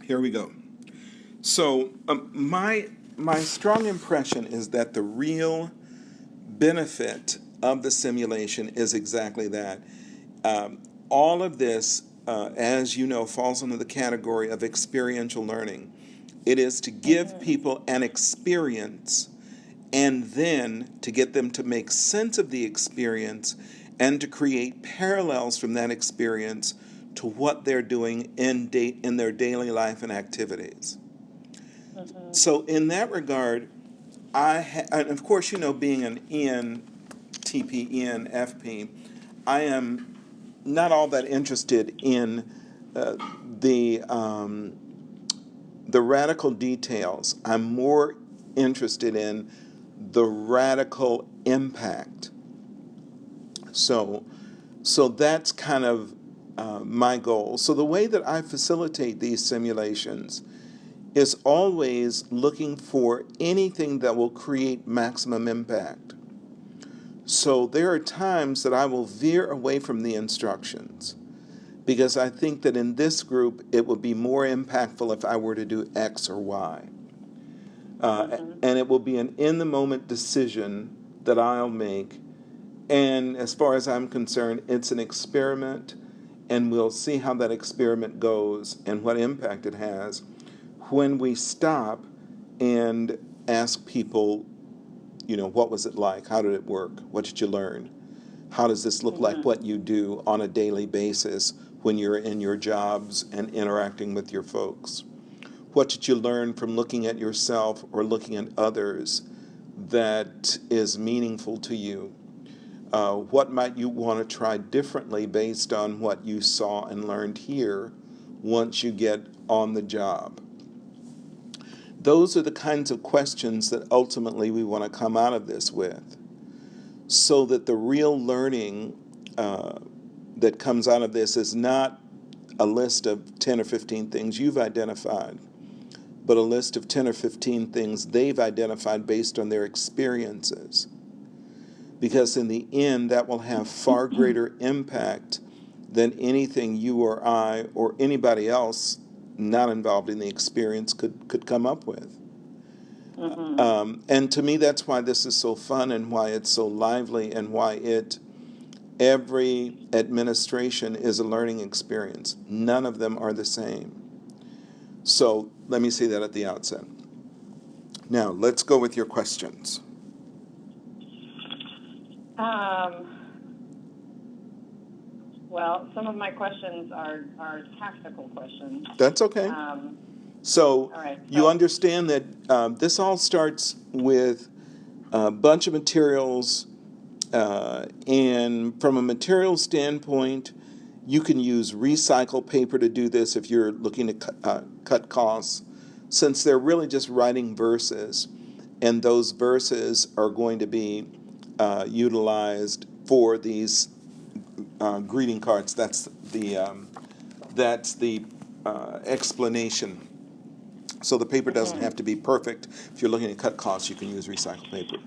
here we go. So my strong impression is that the real benefit of the simulation is exactly that. All of this, as you know, falls under the category of experiential learning. It is to give people an experience and then to get them to make sense of the experience and to create parallels from that experience to what they're doing in their daily life and activities. So in that regard, and of course, you know, being an ENTP, ENFP, I am not all that interested in uh, the um, the radical details. I'm more interested in the radical impact. So, so that's kind of my goal. So the way that I facilitate these simulations is always looking for anything that will create maximum impact. So there are times that I will veer away from the instructions because I think that in this group it would be more impactful if I were to do X or Y. And it will be an in the moment decision that I'll make. And as far as I'm concerned, it's an experiment, and we'll see how that experiment goes and what impact it has when we stop and ask people, you know, what was it like? How did it work? What did you learn? How does this look like what you do on a daily basis when you're in your jobs and interacting with your folks? What did you learn from looking at yourself or looking at others that is meaningful to you? What might you want to try differently based on what you saw and learned here once you get on the job? Those are the kinds of questions that ultimately we want to come out of this with, so that the real learning that comes out of this is not a list of 10 or 15 things you've identified, but a list of 10 or 15 things they've identified based on their experiences. Because in the end, that will have far greater impact than anything you or I or anybody else not involved in the experience could come up with. And to me, that's why this is so fun and why it's so lively and why every administration is a learning experience. None of them are the same. So let me say that at the outset. Now, let's go with your questions. Well, some of my questions are tactical questions. That's okay. So all right, you understand that this all starts with a bunch of materials, and from a material standpoint, you can use recycled paper to do this if you're looking to cut costs, since they're really just writing verses, and those verses are going to be utilized for these greeting cards. That's the explanation. So the paper doesn't have to be perfect. If you're looking to cut costs, you can use recycled paper.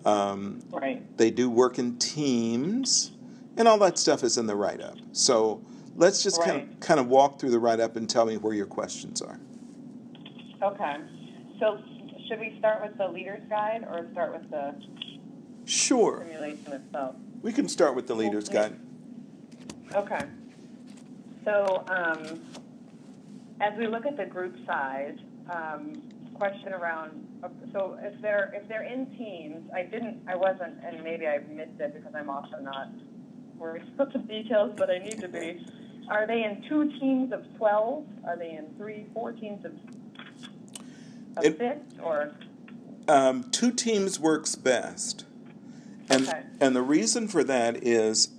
Right. They do work in teams, and all that stuff is in the write-up. So let's just kind of walk through the write-up and tell me where your questions are. Okay. So should we start with the leader's guide or start with the simulation itself? We can start with the leader's guide. Okay. So as we look at the group size, question around, so if they're in teams, I wasn't, and maybe I missed it because I'm also not worried about the details, but I need to be. Are they in 2 teams of 12? Are they in 4 teams of 6? Or 2 teams works best. And, okay. And the reason for that is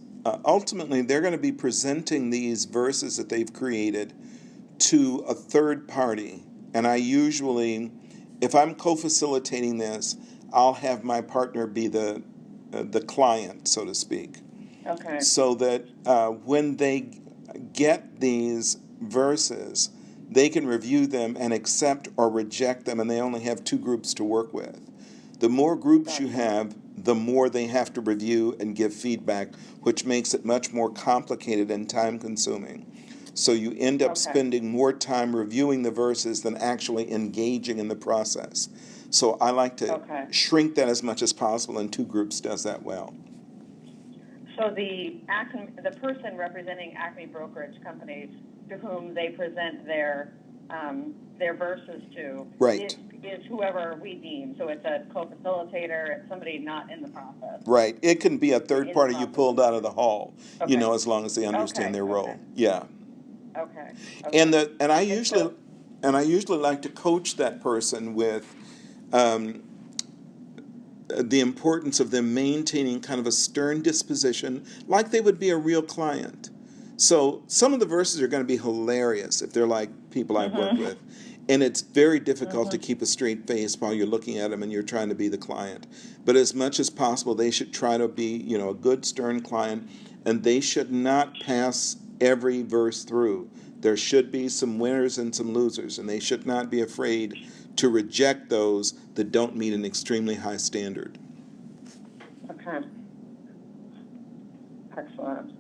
ultimately they're going to be presenting these verses that they've created to a third party. And I usually, if I'm co-facilitating this, I'll have my partner be the client, so to speak. Okay. So that when they get these verses, they can review them and accept or reject them, and they only have 2 groups to work with. The more groups you have, the more they have to review and give feedback, which makes it much more complicated and time-consuming. So you end up Okay. spending more time reviewing the verses than actually engaging in the process. So I like to Okay. shrink that as much as possible, and two groups does that well. So the person representing Acme Brokerage Companies, to whom they present their verses to, Right. is whoever we deem. So it's a co-facilitator, it's somebody not in the process. Right. It can be a third In the party you process. pulled out of the hall, Okay. as long as they understand their role. Okay. Yeah. Okay. And Okay. I And usually like to coach that person with um, the importance of them maintaining kind of a stern disposition, like they would be a real client. So some of the verses are going to be hilarious if they're like people I've worked with. And it's very difficult to keep a straight face while you're looking at them and you're trying to be the client. But as much as possible, they should try to be, a good, stern client, and they should not pass every verse through. There should be some winners and some losers, and they should not be afraid to reject those that don't meet an extremely high standard. Okay. Excellent.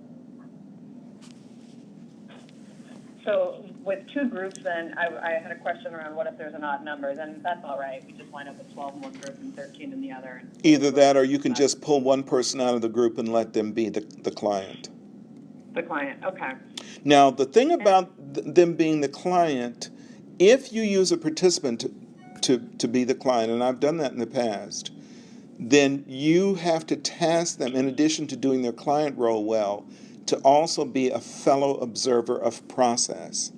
So with two groups, then I had a question around what if there's an odd number? Then that's all right. We just wind up with 12 in one group and 13 in the other. Either that, or you can just pull one person out of the group and let them be the client. The client. Okay. Now, the thing about them being the client, if you use a participant to be the client, and I've done that in the past, then you have to task them, in addition to doing their client role well, to also be a fellow observer of process.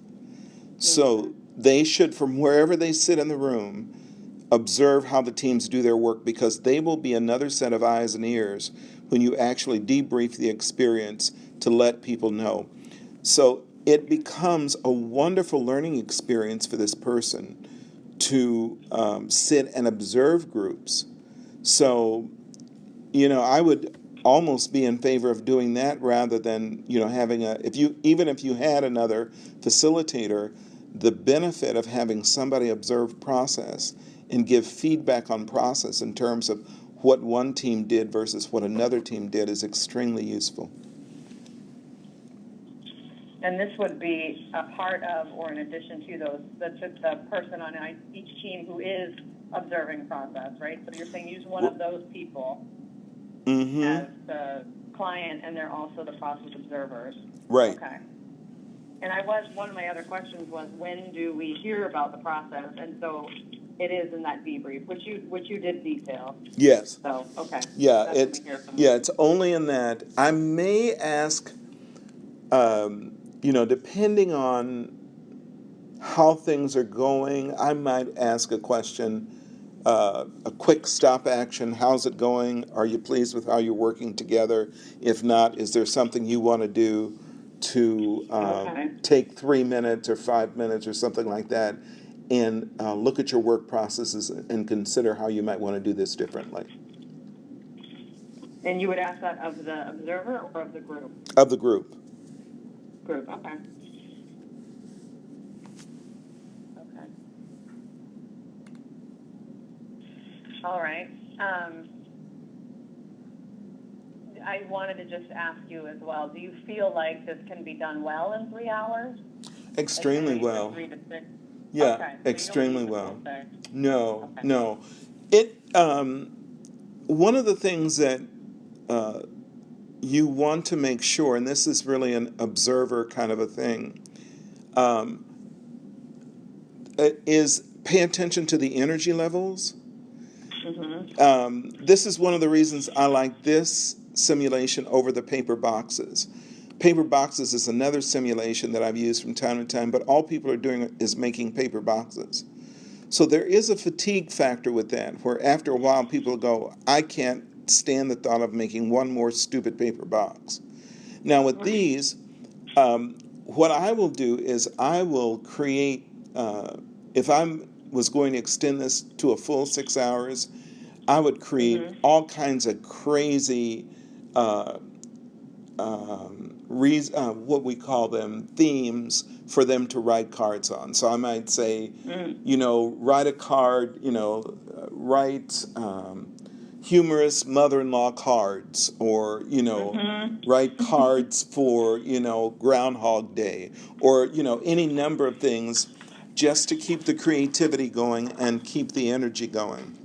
So they should, from wherever they sit in the room, observe how the teams do their work, because they will be another set of eyes and ears when you actually debrief the experience to let people know. So it becomes a wonderful learning experience for this person to sit and observe groups. So, I would almost be in favor of doing that rather than, having even if you had another facilitator, the benefit of having somebody observe process and give feedback on process in terms of what one team did versus what another team did is extremely useful. And this would be a part of, or in addition to those, the person on each team who is observing process, right? So you're saying use one of those people as the client, and they're also the process observers. Right. Okay. And one of my other questions was, when do we hear about the process? And so it is in that debrief, which you did detail. Yes. So, okay. Yeah, That's it's only in that. I may ask, depending on how things are going, I might ask a question, a quick stop action. How's it going? Are you pleased with how you're working together? If not, is there something you want to do to take 3 minutes or 5 minutes or something like that, and look at your work processes and consider how you might want to do this differently? And you would ask that of the observer or of the group? Of the group. Group, okay. Okay. All right. I wanted to just ask you as well, do you feel like this can be done well in 3 hours? Extremely well. 3 to 6? Yeah, okay. Extremely well. No, okay. no. One of the things that you want to make sure, and this is really an observer kind of a thing, is pay attention to the energy levels. This is one of the reasons I like this simulation over the paper boxes. Paper boxes is another simulation that I've used from time to time, but all people are doing is making paper boxes. So there is a fatigue factor with that, where after a while people go, I can't stand the thought of making one more stupid paper box. Now with these, what I will do is I will create, if I was going to extend this to a full 6 hours, I would create all kinds of crazy, what we call them, themes for them to write cards on. So I might say, write a card, write, humorous mother-in-law cards, or write cards for Groundhog Day, or any number of things, just to keep the creativity going and keep the energy going.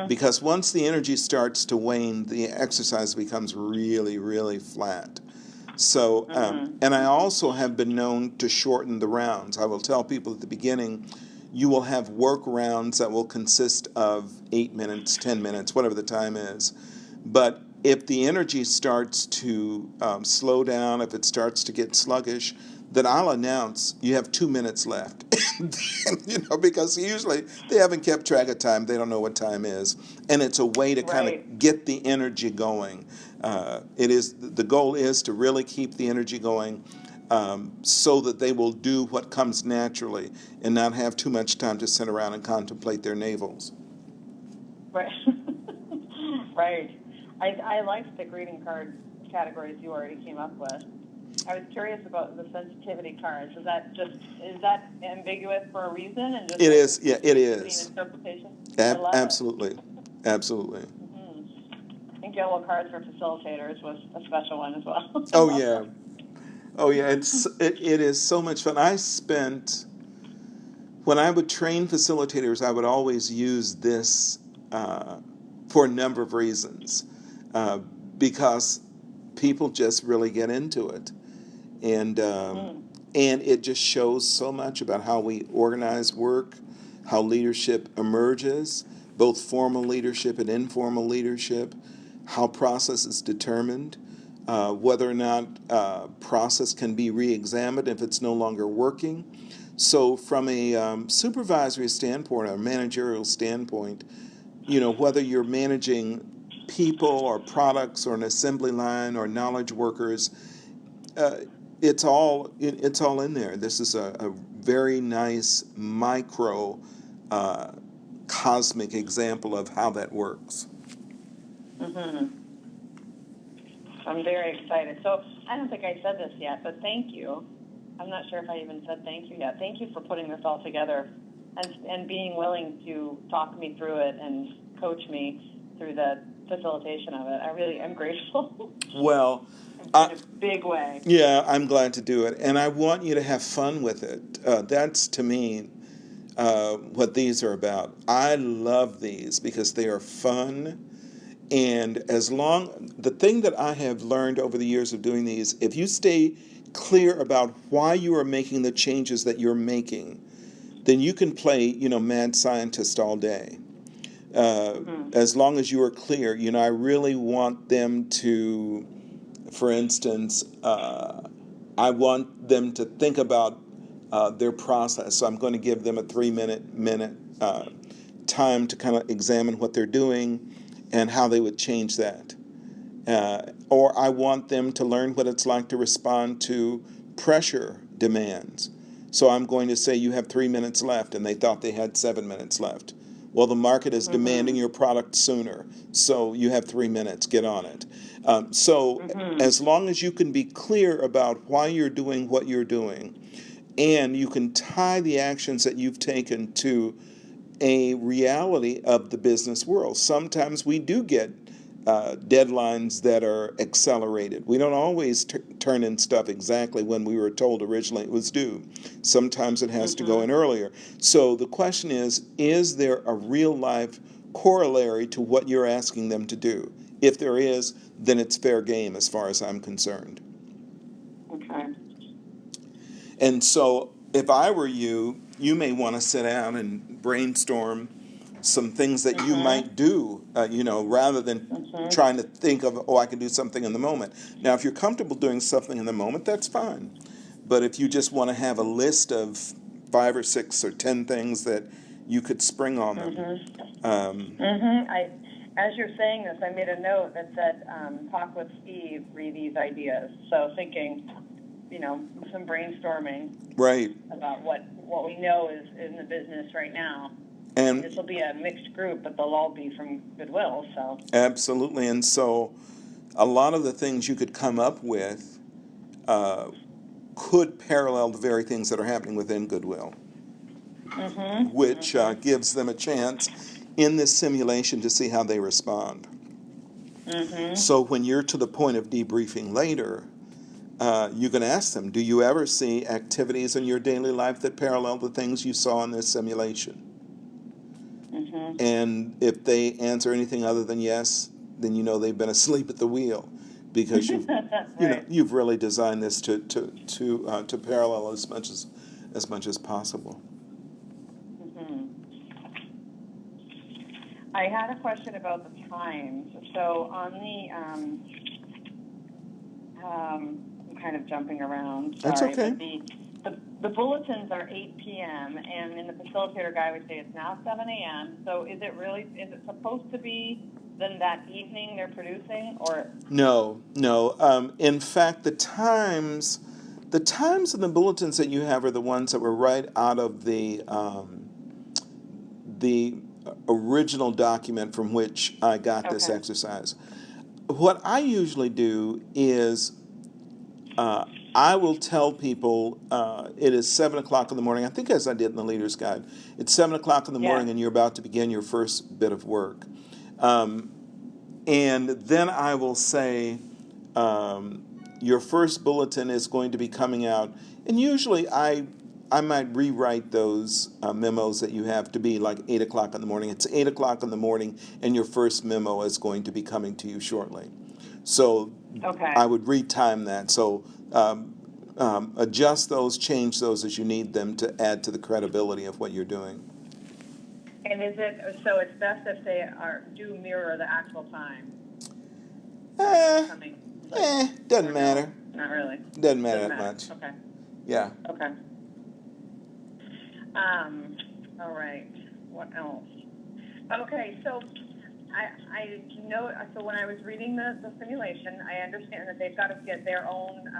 Because once the energy starts to wane, the exercise becomes really, really flat. So, and I also have been known to shorten the rounds. I will tell people at the beginning, you will have work rounds that will consist of 8 minutes, 10 minutes, whatever the time is. But if the energy starts to slow down, if it starts to get sluggish, then I'll announce you have 2 minutes left. Because usually they haven't kept track of time, they don't know what time is, and it's a way to kind of get the energy going. The goal is to really keep the energy going, so that they will do what comes naturally and not have too much time to sit around and contemplate their navels. Right. Right. I liked the greeting card categories you already came up with. I was curious about the sensitivity cards. Is that ambiguous for a reason? And just it is. Yeah, it is. Interpretation. Absolutely. Absolutely. think yellow cards for facilitators was a special one as well. Oh yeah, oh yeah. It is so much fun. When I would train facilitators, I would always use this for a number of reasons, because people just really get into it, and it just shows so much about how we organize work, how leadership emerges, both formal leadership and informal leadership, how process is determined, whether or not process can be re-examined if it's no longer working. So from a supervisory standpoint or managerial standpoint, whether you're managing people or products or an assembly line or knowledge workers, it's all in there. This is a very nice micro cosmic example of how that works. I'm very excited. So I don't think I said this yet, but thank you. I'm not sure if I even said thank you yet. Thank you for putting this all together and being willing to talk me through it and coach me through the facilitation of it. I really am grateful. Well, in a big way. Yeah, I'm glad to do it. And I want you to have fun with it. That's, to me, what these are about. I love these because they are fun. And the thing that I have learned over the years of doing these, if you stay clear about why you are making the changes that you're making, then you can play, mad scientist all day. As long as you are clear, I really want them to, for instance, I want them to think about their process. So I'm going to give them a 3-minute time to kind of examine what they're doing and how they would change that. Or I want them to learn what it's like to respond to pressure demands. So I'm going to say you have 3 minutes left, and they thought they had 7 minutes left. Well, the market is demanding your product sooner, so you have 3 minutes. Get on it. As long as you can be clear about why you're doing what you're doing, and you can tie the actions that you've taken to a reality of the business world. Sometimes we do get deadlines that are accelerated. We don't always turn in stuff exactly when we were told originally it was due. Sometimes it has to go in earlier. So the question is there a real life corollary to what you're asking them to do? If there is, then it's fair game as far as I'm concerned. Okay. And so if I were you, you may want to sit down and brainstorm some things that you might do, rather than trying to think of, I can do something in the moment. Now, if you're comfortable doing something in the moment, that's fine. But if you just want to have a list of 5 or 6 or 10 things that you could spring on them. As you're saying this, I made a note that said, talk with Steve, read these ideas. So thinking, some brainstorming about what we know is in the business right now. And this will be a mixed group, but they'll all be from Goodwill. So absolutely. And so a lot of the things you could come up with could parallel the very things that are happening within Goodwill, which gives them a chance, in this simulation to see how they respond. Mm-hmm. So when you're to the point of debriefing later, you can ask them, do you ever see activities in your daily life that parallel the things you saw in this simulation? Mm-hmm. And if they answer anything other than yes, then you know they've been asleep at the wheel, because Right. you've really designed this to parallel as much as possible. Mm-hmm. I had a question about the times. So on I'm kind of jumping around. That's Sorry, okay. but the bulletins are 8 p.m. and in the facilitator guide we say it's now 7 a.m. So is it supposed to be then that evening they're producing, or? No, no. In fact, the times in the bulletins that you have are the ones that were right out of the original document from which I got this Okay. exercise. What I usually do is I will tell people it is 7 o'clock in the morning. I think as I did in the Leader's Guide, it's 7 o'clock in the Yeah. morning, and you're about to begin your first bit of work. And then I will say, your first bulletin is going to be coming out. And usually I might rewrite those memos that you have to be like 8 o'clock in the morning. It's 8 o'clock in the morning, and your first memo is going to be coming to you shortly. So Okay. I would retime that. So adjust those, change those as you need them to add to the credibility of what you're doing. And so it's best if they do mirror the actual time coming? Doesn't Or matter. No, not really. Doesn't matter that much. Okay. Yeah. Okay. All right. What else? Okay, so I know. So when I was reading the simulation, I understand that they've got to get their own,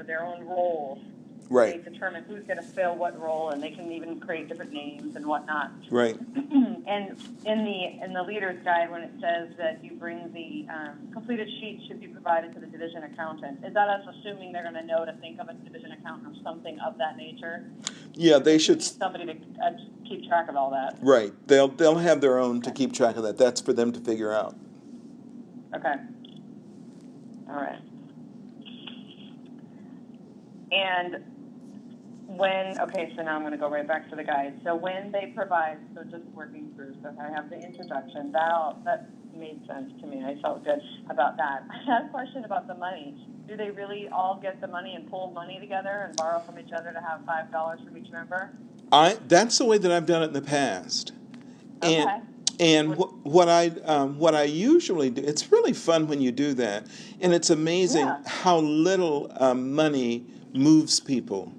their own roles. Right. They determine who's going to fill what role, and they can even create different names and whatnot. Right. And in the leader's guide, when it says that you bring the completed sheet should be provided to the division accountant, is that us assuming they're going to know to think of a division accountant or something of that nature? Yeah, they should. Need somebody to keep track of all that. Right. They'll have their own to keep track of that. That's for them to figure out. Okay. All right. And so now I'm going to go right back to the guide. So when they provide, so just working through, so I have the introduction, that made sense to me. I felt good about that. I had a question about the money. Do they really all get the money and pool money together and borrow from each other to have $5 from each member? That's the way that I've done it in the past. Okay. And what I usually do, it's really fun when you do that, and it's amazing how little money moves people.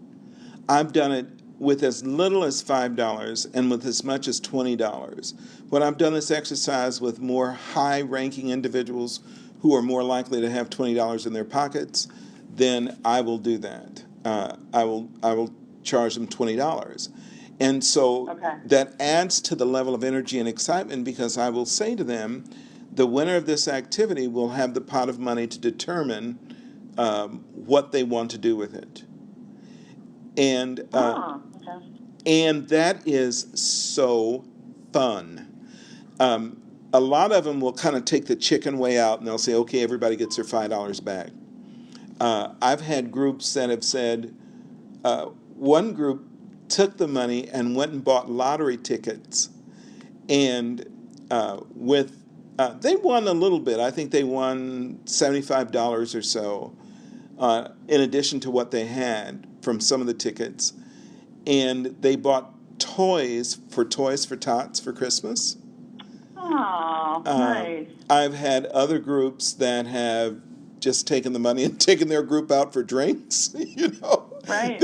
I've done it with as little as $5 and with as much as $20. When I've done this exercise with more high-ranking individuals who are more likely to have $20 in their pockets, then I will do that. I will charge them $20. And so that adds to the level of energy and excitement, because I will say to them, the winner of this activity will have the pot of money to determine what they want to do with it. And and that is so fun. A lot of them will kind of take the chicken way out, and they'll say, okay, everybody gets their $5 back. I've had groups that have said, one group took the money and went and bought lottery tickets, and they won a little bit. I think they won $75 or so, in addition to what they had from some of the tickets. And they bought Toys for Tots for Christmas. Oh, nice. I've had other groups that have just taken the money and taken their group out for drinks. Right.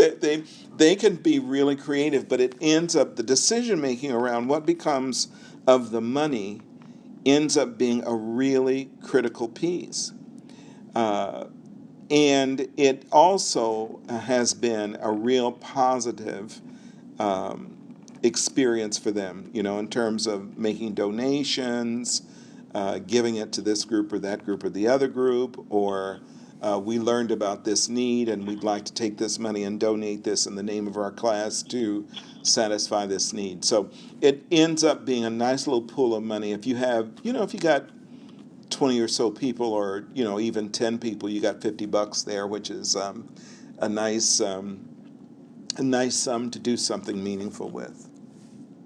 They can be really creative, but it ends up, the decision making around what becomes of the money ends up being a really critical piece. And it also has been a real positive experience for them, in terms of making donations, giving it to this group or that group or the other group, or we learned about this need and we'd like to take this money and donate this in the name of our class to satisfy this need. So it ends up being a nice little pool of money. If you have, if you got 20 or so people, or even 10 people, you got $50 there, which is a nice sum to do something meaningful with.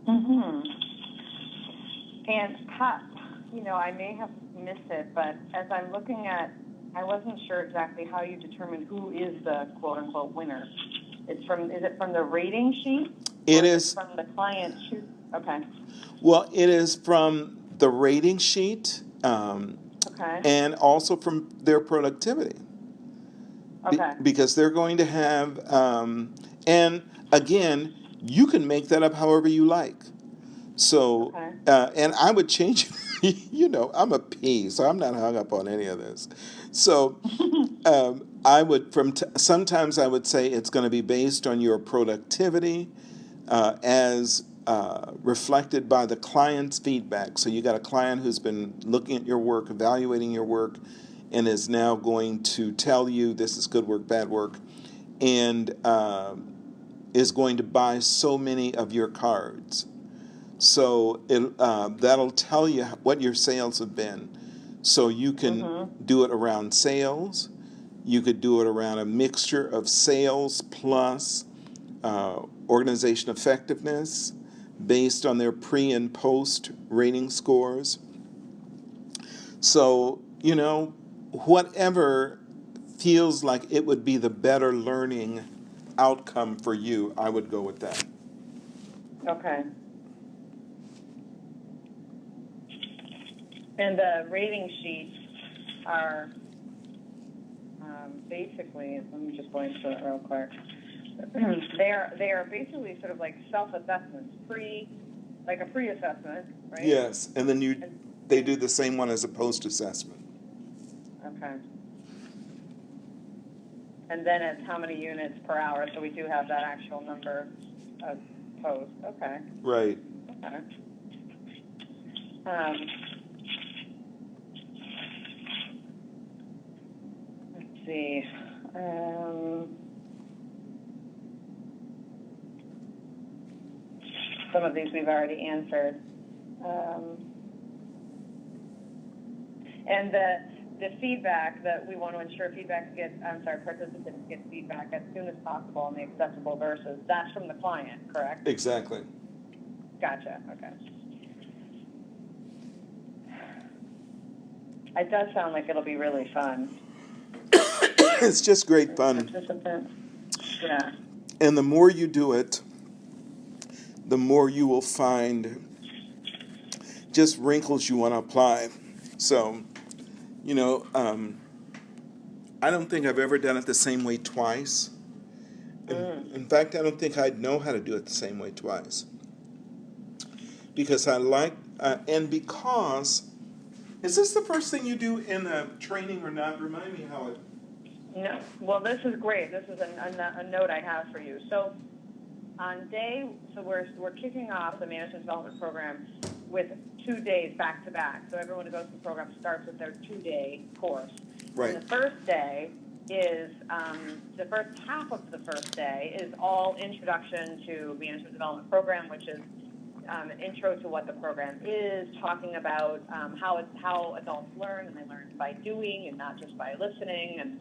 Mm-hmm. And how, I may have missed it, but as I'm looking at, I wasn't sure exactly how you determine who is the quote unquote winner. Is it from the rating sheet? It or is from the client sheet. Okay. Well, it is from the rating sheet, Okay. and also from their productivity. Okay. Because they're going to have, and again, you can make that up however you like. So, Okay. and I would change, I'm a P, so I'm not hung up on any of this. So, I would, sometimes I would say it's going to be based on your productivity as reflected by the client's feedback. So you got a client who's been looking at your work, evaluating your work, and is now going to tell you this is good work, bad work, and is going to buy so many of your cards. So that'll tell you what your sales have been. So you can do it around sales. You could do it around a mixture of sales plus organization effectiveness based on their pre and post rating scores. So, whatever feels like it would be the better learning outcome for you, I would go with that. Okay. And the rating sheets are basically, let me just go into it real quick. They are basically sort of like self-assessments, like a pre-assessment, right? Yes, and then they do the same one as a post-assessment. Okay. And then it's how many units per hour, so we do have that actual number of posts. Okay. Right. Okay. Let's see. Some of these we've already answered. And the feedback that we want to ensure participants get feedback as soon as possible on the acceptable verses. That's from the client, correct? Exactly. Gotcha. Okay. It does sound like it'll be really fun. It's just great fun. Participants. Yeah. And the more you do it, the more you will find just wrinkles you want to apply. So, I don't think I've ever done it the same way twice. In fact, I don't think I'd know how to do it the same way twice. Because I like, and because, is this the first thing you do in the training or not? Remind me how it... No. Well, this is great. This is a note I have for you. So we're kicking off the management development program with 2 days back to back. So everyone who goes to the program starts with their 2-day course. Right. And the first day is the first half of the first day is all introduction to management development program, which is an intro to what the program is, talking about how adults learn, and they learn by doing and not just by listening, and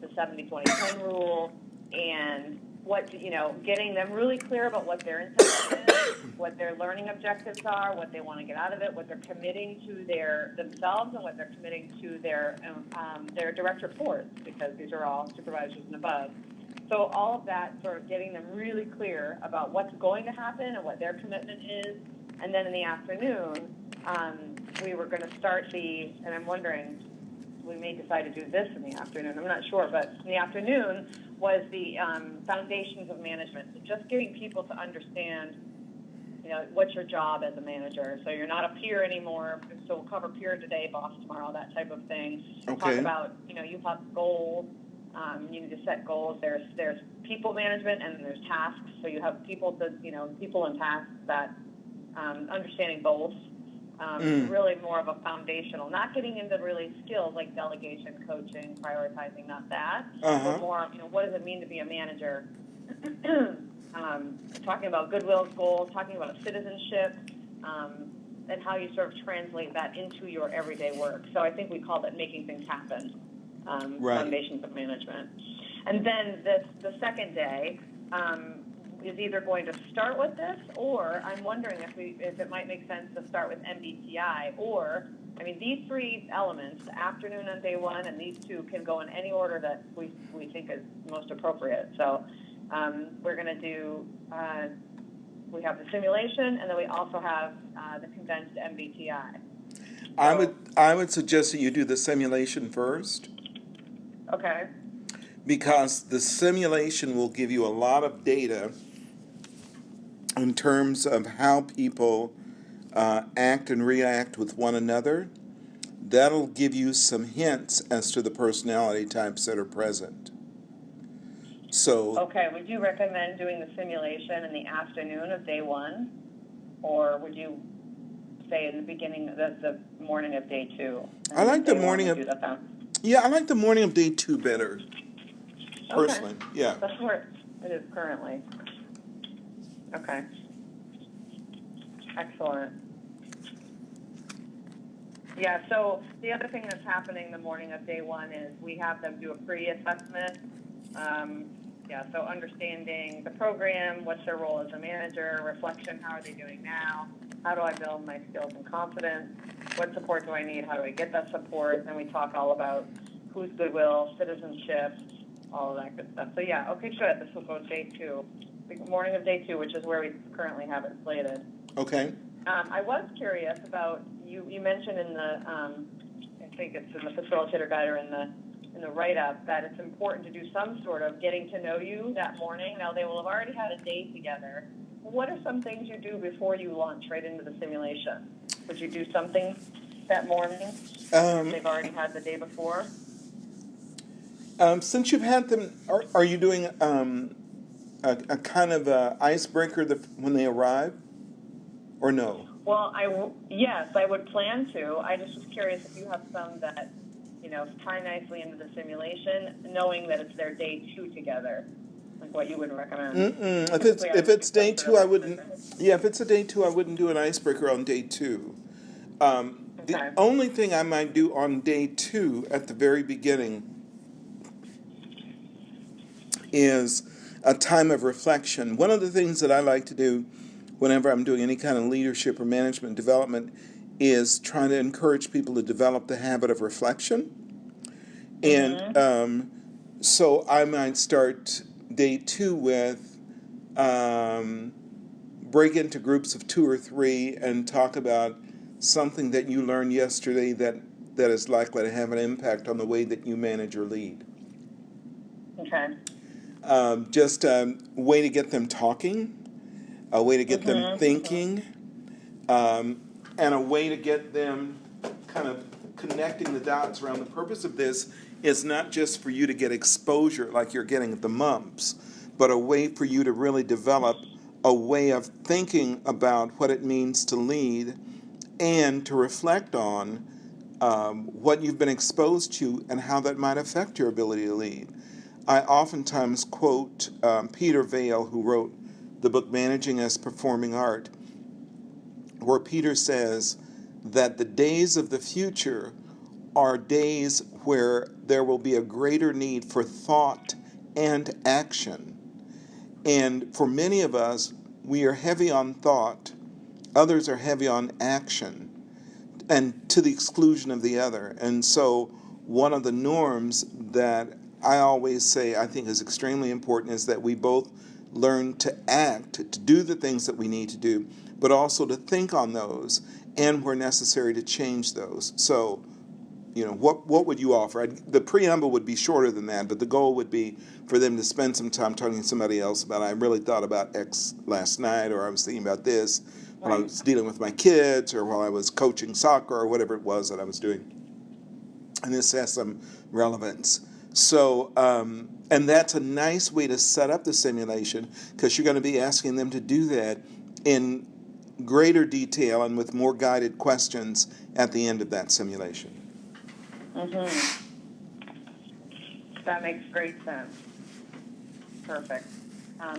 the 70-20-10 rule, and getting them really clear about what their intention is, what their learning objectives are, what they want to get out of it, what they're committing to themselves, and what they're committing to their direct reports, because these are all supervisors and above. So all of that, sort of getting them really clear about what's going to happen and what their commitment is. And then in the afternoon, we were going to start and I'm wondering, we may decide to do this in the afternoon, I'm not sure, but in the afternoon was the foundations of management. So just getting people to understand, what's your job as a manager. So you're not a peer anymore, so we'll cover peer today, boss tomorrow, that type of thing. Okay. Talk about, you have goals. You need to set goals. There's people management and there's tasks. So you have people and tasks that understanding both. Really more of a foundational, not getting into really skills like delegation, coaching, prioritizing, not that, but more, what does it mean to be a manager? Talking about goodwill goals, talking about citizenship, and how you sort of translate that into your everyday work. So I think we call that making things happen, Right. foundations of management. And then the second day is either going to start with this, or I'm wondering if it might make sense to start with MBTI, or, these three elements, the afternoon on day one, and these two can go in any order that we think is most appropriate. So we're going to do, we have the simulation, and then we also have the condensed MBTI. I would suggest that you do the simulation first, Okay. because the simulation will give you a lot of data in terms of how people act and react with one another. That'll give you some hints as to the personality types that are present. So, Okay, would you recommend doing the simulation in the afternoon of day one, or would you say in the beginning, the morning of day two? I like the morning of, I like the morning of day two better, personally. Okay. Yeah. That's where it is currently. Okay. Excellent. Yeah, so the other thing that's happening the morning of day one is we have them do a pre-assessment. So understanding the program, what's their role as a manager, reflection, how are they doing now, how do I build my skills and confidence, what support do I need, how do I get that support, and we talk all about who's goodwill, citizenship, all of that good stuff. So yeah, okay, good. This will go day two, the morning of day two, which is where we currently have it slated. Okay. I was curious about, you mentioned in the, I think it's in the facilitator guide or in the write-up, that it's important to do some sort of getting to know you that morning. Now, they will have already had a day together. What are some things you do before you launch right into the simulation? Would you do something that morning if they've already had the day before? Since you've had them, are you doing a kind of a icebreaker when they arrive, or no? Well, yes, I would plan to. I just was curious if you have some that, tie nicely into the simulation, knowing that it's their day two together, like what you would recommend. If it's day two, I wouldn't. Yeah, if it's a day two, I wouldn't do an icebreaker on day two. The only thing I might do on day two at the very beginning is a time of reflection. One of the things that I like to do whenever I'm doing any kind of leadership or management development is trying to encourage people to develop the habit of reflection. And so I might start day two with break into groups of 2 or 3 and talk about something that you learned yesterday that is likely to have an impact on the way that you manage or lead. Okay. Just a way to get them talking, a way to get them thinking, and a way to get them kind of connecting the dots around the purpose of this is not just for you to get exposure like you're getting at the mumps, but a way for you to really develop a way of thinking about what it means to lead and to reflect on what you've been exposed to and how that might affect your ability to lead. I oftentimes quote Peter Vail, who wrote the book Managing as Performing Art, where Peter says that the days of the future are days where there will be a greater need for thought and action. And for many of us, we are heavy on thought, others are heavy on action, and to the exclusion of the other. And so one of the norms that I always say I think is extremely important is that we both learn to act, to do the things that we need to do, but also to think on those and where necessary to change those. So, what would you offer? The preamble would be shorter than that, but the goal would be for them to spend some time talking to somebody else about, I really thought about X last night, or I was thinking about this while I was dealing with my kids, or while I was coaching soccer, or whatever it was that I was doing. And this has some relevance. So, and that's a nice way to set up the simulation, because you're going to be asking them to do that in greater detail and with more guided questions at the end of that simulation. Mm-hmm. That makes great sense. Perfect.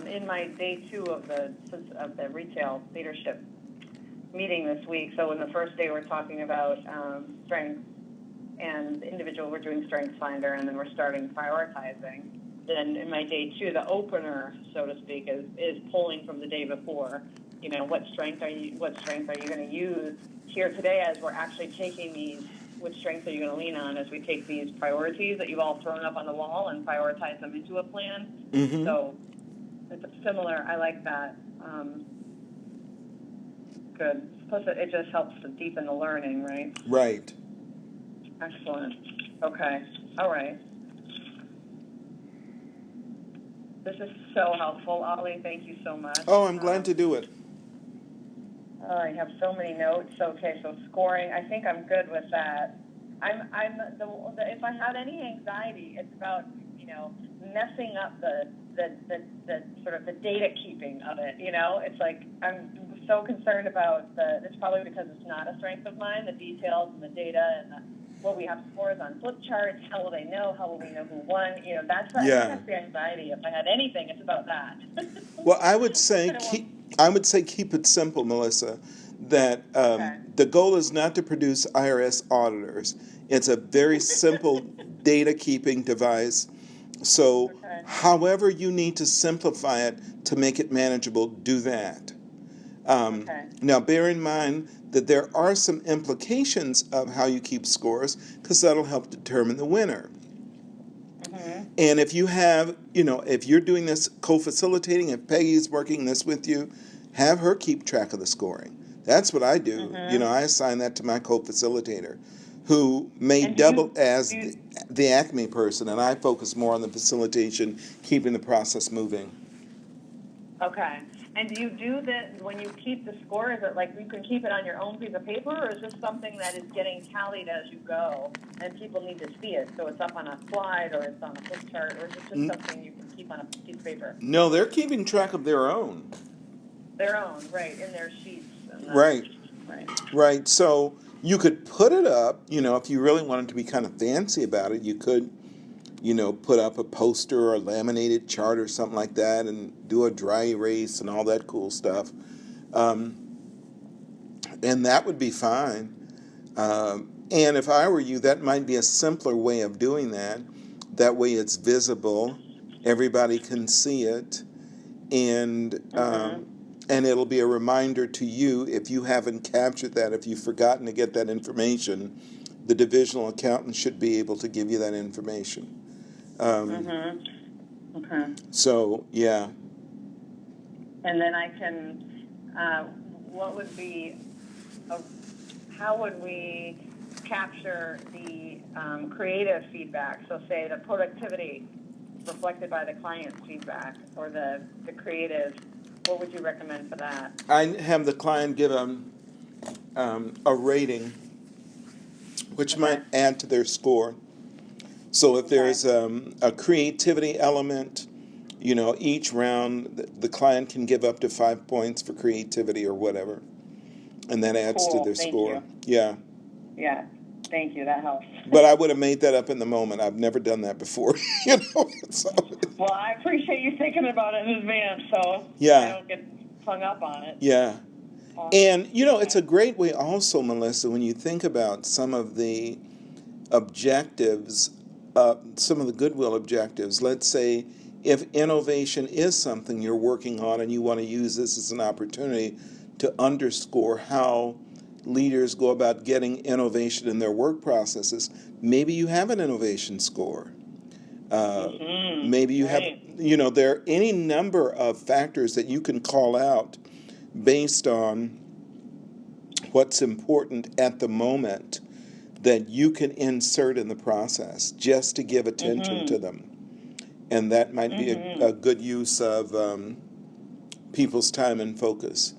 In my day 2 of the retail leadership meeting this week, so in the first day we're talking about strengths and individual, we're doing Strengths Finder, and then we're starting prioritizing. Then in my day 2, the opener, so to speak, is pulling from the day before. You know, what strength are you going to use here today as we're actually taking these? Which strengths are you going to lean on as we take these priorities that you've all thrown up on the wall and prioritize them into a plan? Mm-hmm. So it's similar. I like that. Good. Plus, it just helps to deepen the learning, right? Right. Excellent. Okay. All right. This is so helpful, Ollie. Thank you so much. Oh, I'm glad to do it. I have so many notes. Okay, so scoring. I think I'm good with that. If I had any anxiety, it's about messing up the sort of the data keeping of it. It's like I'm so concerned about it's probably because it's not a strength of mine, the details and the data and what we have scores on flip charts. How will they know? How will we know who won? That's the anxiety. If I had anything, it's about that. Well, I would say keep it simple, Melissa. That Okay. the goal is not to produce IRS auditors. It's a very simple data keeping device. So, however you need to simplify it to make it manageable, do that. Now, bear in mind that there are some implications of how you keep scores, because that'll help determine the winner. Mm-hmm. And if you have, if you're doing this co-facilitating, if Peggy's working this with you, have her keep track of the scoring. That's what I do. Mm-hmm. I assign that to my co-facilitator, who may double as the Acme person, and I focus more on the facilitation, keeping the process moving. Okay. And do you do that when you keep the score? Is it like you can keep it on your own piece of paper, or is this something that is getting tallied as you go and people need to see it? So it's up on a slide or it's on a flip chart, or is it just something you can keep on a piece of paper? No, they're keeping track of their own. Their own, right, in their sheets. Right. Right. So you could put it up, if you really wanted to be kind of fancy about it, you could, put up a poster or a laminated chart or something like that and do a dry erase and all that cool stuff. And that would be fine. And if I were you, that might be a simpler way of doing that. That way it's visible. Everybody can see it. And it'll be a reminder to you if you haven't captured that, if you've forgotten to get that information, the divisional accountant should be able to give you that information. Okay. So, yeah. And then I can, how would we capture the creative feedback? So say the productivity reflected by the client's feedback, or the creative. What would you recommend for that? I have the client give a rating, which might add to their score. So if there's a creativity element, each round the client can give up to 5 points for creativity or whatever, and that adds to their score. You. Yeah. Yeah. Thank you. That helps. But I would have made that up in the moment. I've never done that before. So. Well, I appreciate you thinking about it in advance, so yeah. I don't get hung up on it. Yeah. And, it's a great way also, Melissa, when you think about some of the objectives, some of the goodwill objectives. Let's say if innovation is something you're working on and you want to use this as an opportunity to underscore how leaders go about getting innovation in their work processes, maybe you have an innovation score. Maybe you have, there are any number of factors that you can call out based on what's important at the moment that you can insert in the process just to give attention to them. And that might be a good use of people's time and focus.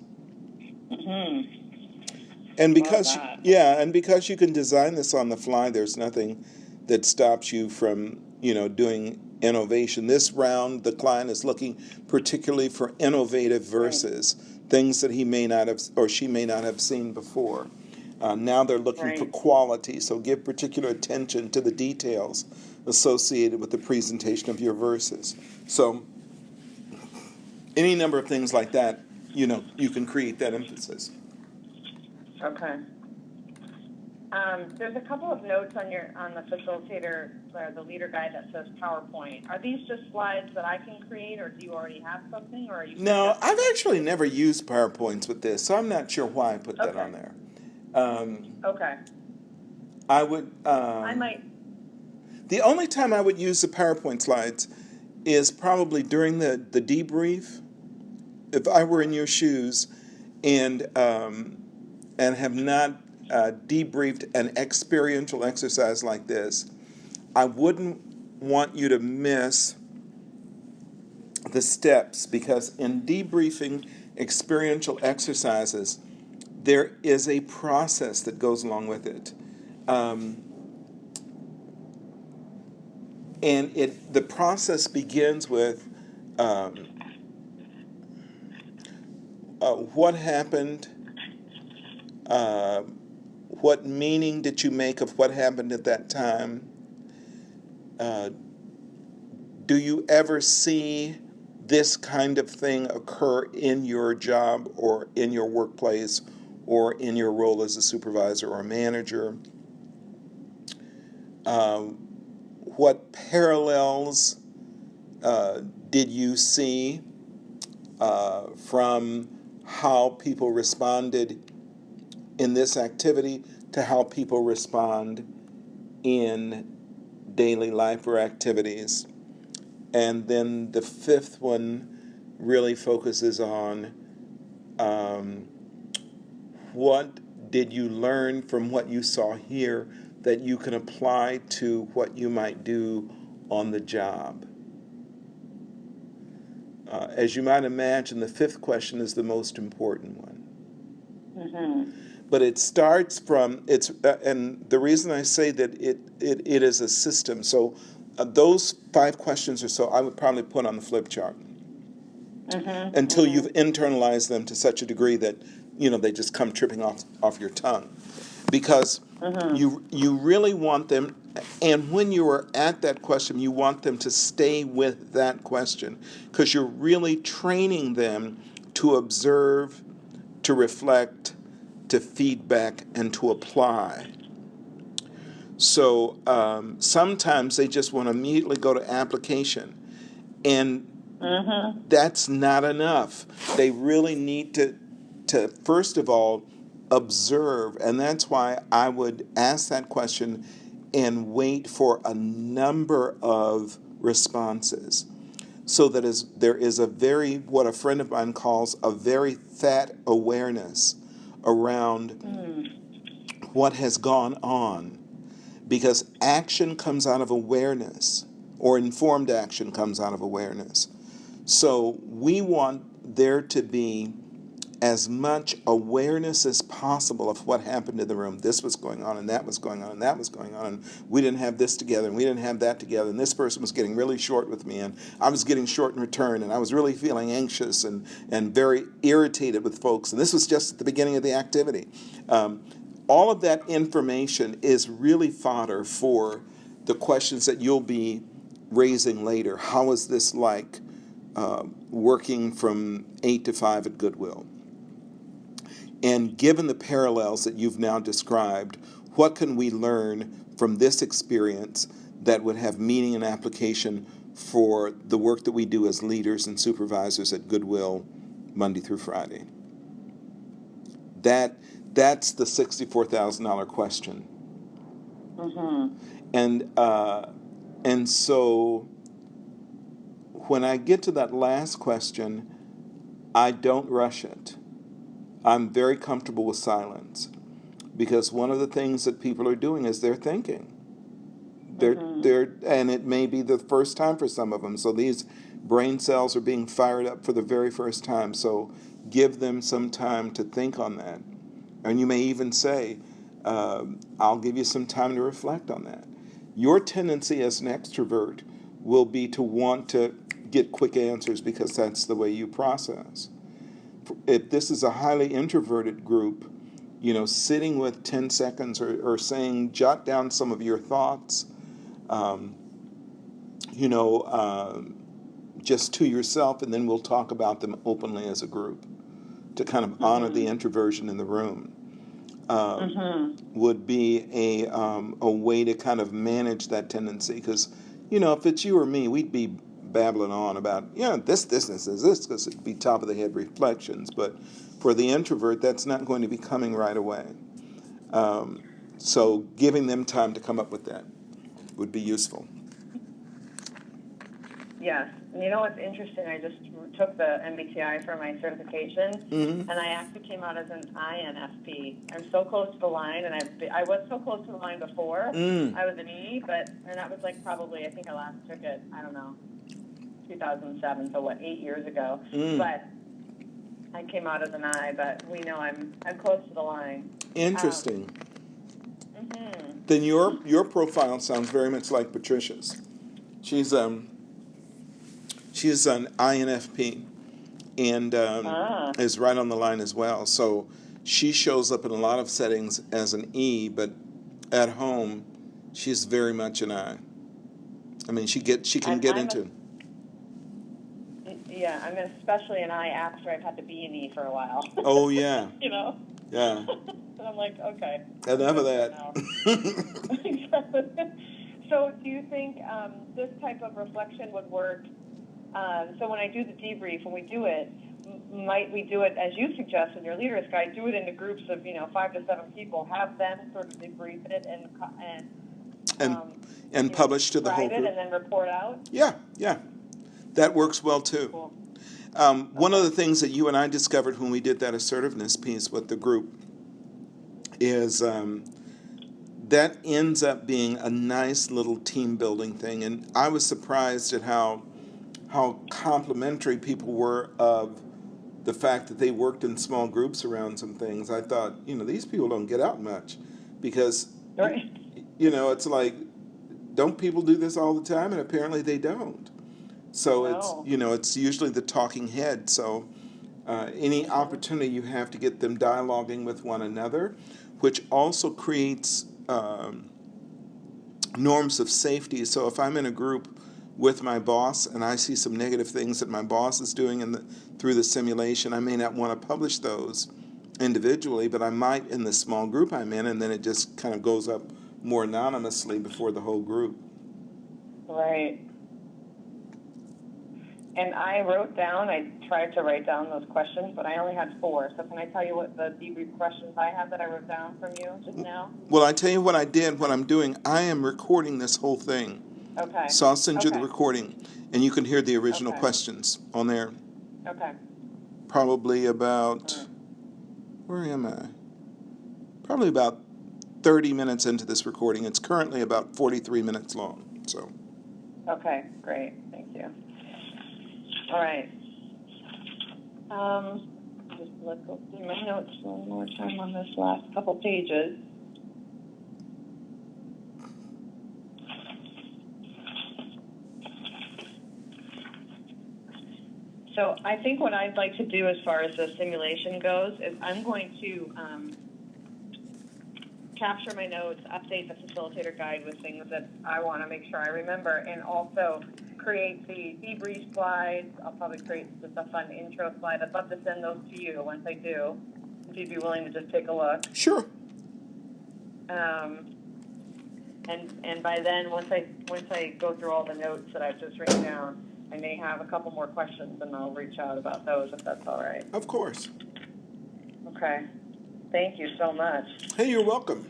And because you can design this on the fly, there's nothing that stops you from, doing innovation. This round, the client is looking particularly for innovative verses. things that he may not have or she may not have seen before. Now they're looking for Right. quality, so give particular attention to the details associated with the presentation of your verses. So any number of things like that, you can create that emphasis. Okay. There's a couple of notes on the facilitator, the leader guide that says PowerPoint. Are these just slides that I can create, or do you already have something, or are you No, suggesting? I've actually never used PowerPoints with this, so I'm not sure why I put that Okay. on there. Okay. I would. I might. The only time I would use the PowerPoint slides is probably during the debrief. If I were in your shoes and have not debriefed an experiential exercise like this, I wouldn't want you to miss the steps, because in debriefing experiential exercises, there is a process that goes along with it. And the process begins with what happened, what meaning did you make of what happened at that time? Do you ever see this kind of thing occur in your job or in your workplace or in your role as a supervisor or a manager? What parallels did you see from how people responded in this activity to how people respond in daily life or activities? And then the fifth one really focuses on what did you learn from what you saw here that you can apply to what you might do on the job. As you might imagine, the fifth question is the most important one. Mm-hmm. But it starts from and the reason I say that it is a system. So those 5 questions or so, I would probably put on the flip chart Mm-hmm. until Mm-hmm. you've internalized them to such a degree that they just come tripping off your tongue, because you really want them. And when you are at that question, you want them to stay with that question, because you're really training them to observe, to reflect, to feedback, and to apply. So sometimes they just want to immediately go to application, and that's not enough. They really need to first of all observe, and that's why I would ask that question and wait for a number of responses, so that there is a very, what a friend of mine calls a very fat awareness around what has gone on, because action comes out of awareness, or informed action comes out of awareness. So we want there to be as much awareness as possible of what happened in the room. This was going on, and that was going on, and that was going on, and we didn't have this together, and we didn't have that together, and this person was getting really short with me, and I was getting short in return, and I was really feeling anxious and very irritated with folks, and this was just at the beginning of the activity. All of that information is really fodder for the questions that you'll be raising later. How is this like working from 8 to 5 at Goodwill? And given the parallels that you've now described, what can we learn from this experience that would have meaning and application for the work that we do as leaders and supervisors at Goodwill Monday through Friday? That's the $64,000 question. And so when I get to that last question, I don't rush it. I'm very comfortable with silence, because one of the things that people are doing is they're thinking. And it may be the first time for some of them. So these brain cells are being fired up for the very first time. So give them some time to think on that. And you may even say, I'll give you some time to reflect on that. Your tendency as an extrovert will be to want to get quick answers, because that's the way you process. if this is a highly introverted group, sitting with 10 seconds or saying, jot down some of your thoughts, um, you know, uh, just to yourself, and then we'll talk about them openly as a group to kind of honor the introversion in the room. Would be a way to kind of manage that tendency. Because, if it's you or me, we'd be babbling on about, this, because it'd be top of the head reflections. But for the introvert, that's not going to be coming right away. So giving them time to come up with that would be useful. Yes. And you know what's interesting? I just took the MBTI for my certification, and I actually came out as an INFP. I'm so close to the line, and I was so close to the line before. I was an E, and that was like probably, I think I last took it, I don't know, 2007, so 8 years ago. But I came out as an I, but we know I'm close to the line. Interesting. Then your profile sounds very much like Patricia's. She's an INFP and is right on the line as well. So she shows up in a lot of settings as an E, but at home she's very much an I. I mean, she can get into. Yeah, I'm especially an I after I've had to be an E for a while. Oh yeah. Yeah. And I'm like, okay. Enough of that. So do you think this type of reflection would work? So when I do the debrief, when we do it, might we do it, as you suggest in your leader's guide, do it into groups of, 5 to 7 people, have them sort of debrief it and publish to the whole group. And then report out? Yeah. That works well too. Cool. One of the things that you and I discovered when we did that assertiveness piece with the group is that ends up being a nice little team building thing. And I was surprised at how complimentary people were of the fact that they worked in small groups around some things. I thought, these people don't get out much because, right. It's like, don't people do this all the time? And apparently they don't. So it's usually the talking head. So any opportunity you have to get them dialoguing with one another, which also creates norms of safety. So if I'm in a group with my boss and I see some negative things that my boss is doing through the simulation, I may not want to publish those individually, but I might in the small group I'm in, and then it just kind of goes up more anonymously before the whole group. Right. And I tried to write down those questions, but I only had 4. So can I tell you what the debrief questions I have that I wrote down from you just now? Well, I tell you what I'm doing. I am recording this whole thing. Okay. So I'll send you the recording, and you can hear the original questions on there. Okay. Probably about, where am I? Probably about 30 minutes into this recording. It's currently about 43 minutes long. So. Okay, great. Thank you. All right. Let's go through my notes one more time on this last couple pages. So I think what I'd like to do as far as the simulation goes is I'm going to capture my notes, update the facilitator guide with things that I want to make sure I remember, and also create the debrief slides. I'll probably create just a fun intro slide. I'd love to send those to you once I do, if you'd be willing to just take a look. Sure. And by then, once I go through all the notes that I've just written down, I may have a couple more questions, and I'll reach out about those if that's all right. Of course. Okay. Thank you so much. Hey, you're welcome.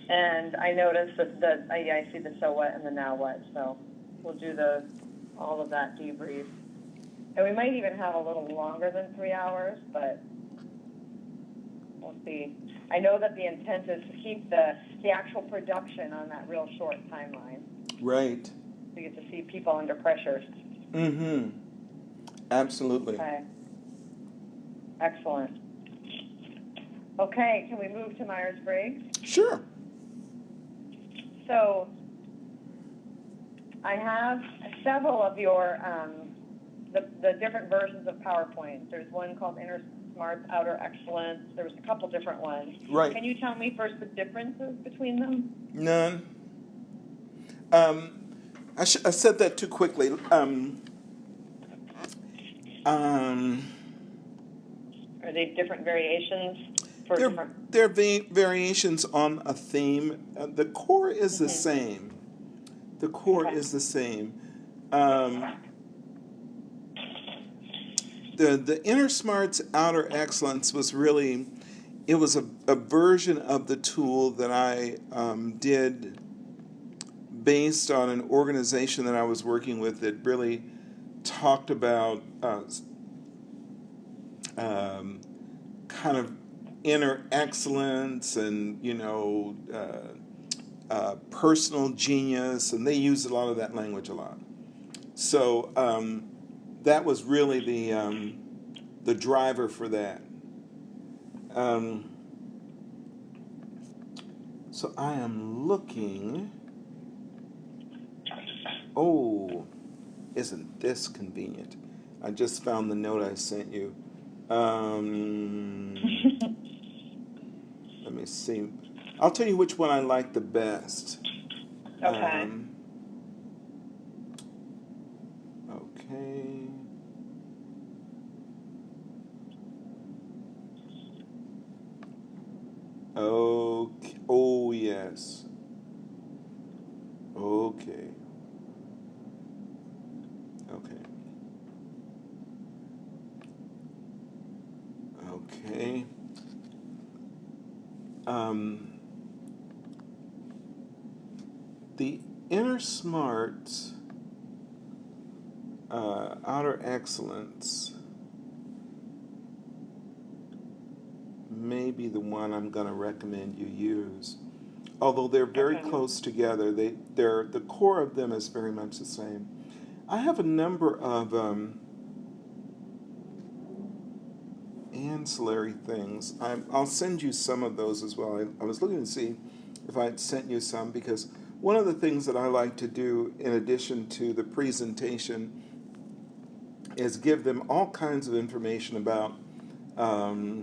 And I noticed that I see the so what and the now what, so we'll do all of that debrief. And we might even have a little longer than 3 hours, but we'll see. I know that the intent is to keep the actual production on that real short timeline. Right. So you get to see people under pressure. Mm-hmm. Absolutely. Okay. Excellent. Okay, can we move to Myers-Briggs? Sure. So I have several of your the different versions of PowerPoint. There's one called Inner Smarts, Outer Excellence. There's a couple different ones. Right. Can you tell me first the differences between them? None. I said that too quickly. Are they different variations for different? There are variations on a theme. The core is the same. The core is the same. The Inner Smarts, Outer Excellence was really, it was a version of the tool that I did based on an organization that I was working with that really talked about kind of inner excellence and, personal genius, and they used a lot of that language a lot. So that was really the driver for that. So I am looking. Oh, isn't this convenient? I just found the note I sent you. Let me see. I'll tell you which one I like the best. Okay. Okay. Okay. Oh, yes. Okay. Okay. Okay. The Inner Smarts, Outer Excellence may be the one I'm going to recommend you use. Although they're very close together, the core of them is very much the same. I have a number of ancillary things. I'll send you some of those as well. I was looking to see if I had sent you some, because one of the things that I like to do in addition to the presentation is give them all kinds of information about. I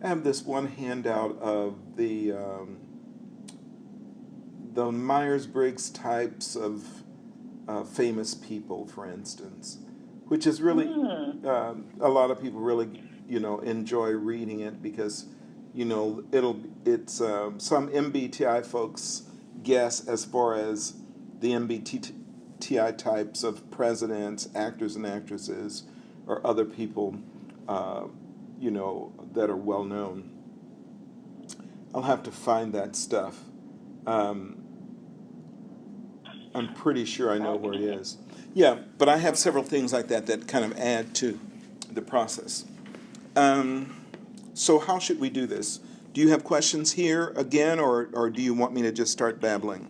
have this one handout of the Myers-Briggs types of famous people, for instance, which is really a lot of people really enjoy reading it because it's some MBTI folks guess as far as the MBTI types of presidents, actors and actresses, or other people that are well known. I'll have to find that stuff. I'm pretty sure I know where it is. Yeah, but I have several things like that kind of add to the process. So how should we do this? Do you have questions here again, or do you want me to just start babbling?